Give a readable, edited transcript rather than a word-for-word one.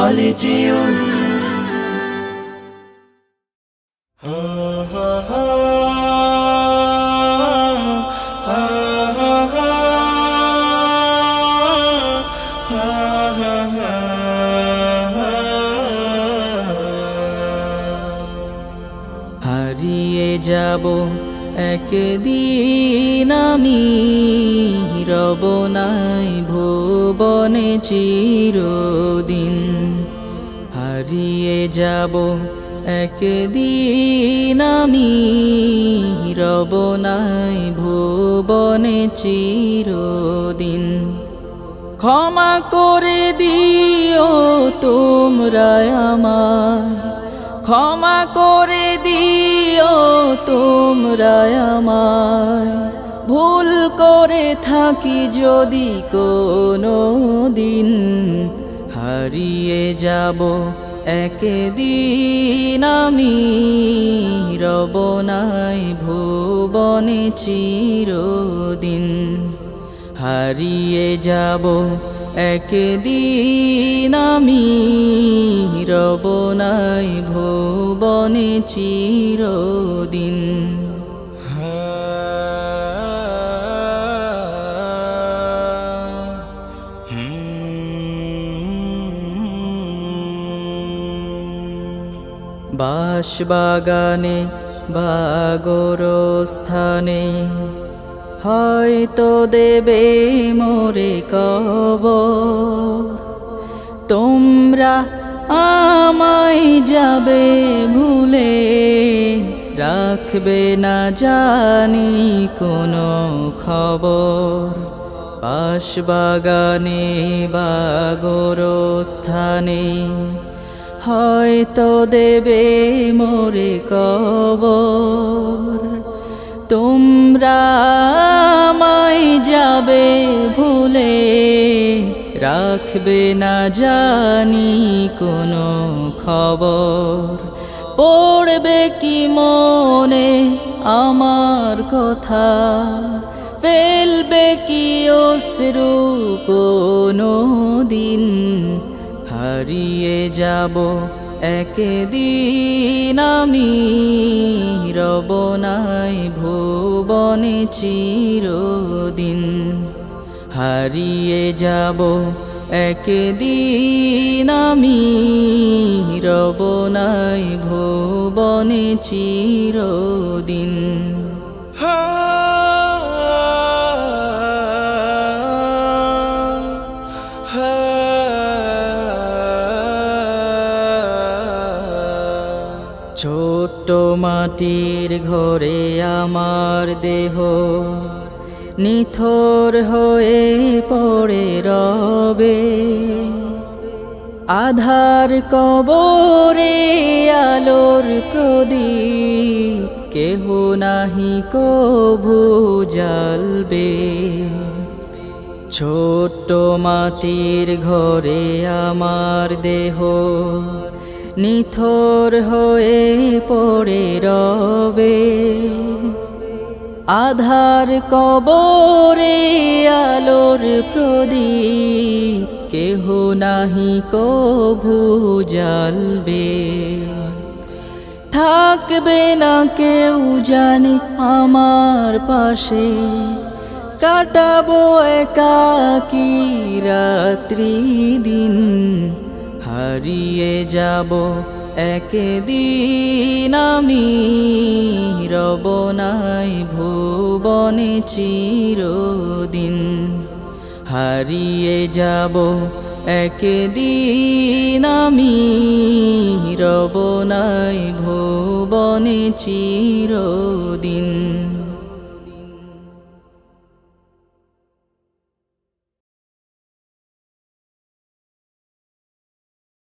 خالدون হারিয়ে যাব একদিন আমি, রব নাই ভুবনে চিরদিন। হারিয়ে যাব একদিন আমি, রব নাই ভুবনে চিরদিন। ক্ষমা করে দিও তোমরা আমায়, ক্ষমা করে দিও তোমরা আমায়, ভুল করে থাকি যদি কোনো দিন। হারিয়ে যাব একদিন আমি, রব নাই ভুবনে চিরদিন। হারিয়ে যাব একদিন আমি, রব নাই ভুবনে চিরদিন। বাঁশবাগানে বা গোরস্থানে হয়তো দেবে মোরে কবর। তোমরা আমায় যাবে ভুলে, রাখবে না জানি কোনো খবর। বাঁশবাগানে বা গোরস্থানে হয়তো দেবে মোরে কবর। তোমরা আমায় যাবে ভুলে, রাখবে না জানি কোনো খবর। পড়বে কি মনে আমার কথা, ফেলবে কি অশ্রু কোনো দিন। হারিয়ে যাব একদিন আমি, রব নাই ভুবনে চিরদিন। হারিয়ে যাব একদিন আমি, রব নাই ভুবনে চিরদিন। ছোট্ট মাটির ঘরে আমার দেহ নিথর হয়ে পড়ে রবে। আধার কবরে আলোর প্রদীপ কেহ নাহি কভু জ্বালবে। ছোট্ট মাটির ঘরে আমার দেহ নিথর হয়ে পড়ে রবে। আধার কবরে আলোর প্রদীপ কেহ নাহি কভু জ্বালবে। থাকবে না কেউ জানে আমার পাশে, কাটাবো একাকী রাত্রি দিন। হারিয়ে যাব একদিন আমি, রব নাই ভুবনে চিরদিন। হারিয়ে যাব একদিন আমি, রব নাই ভুবনে চিরদিন।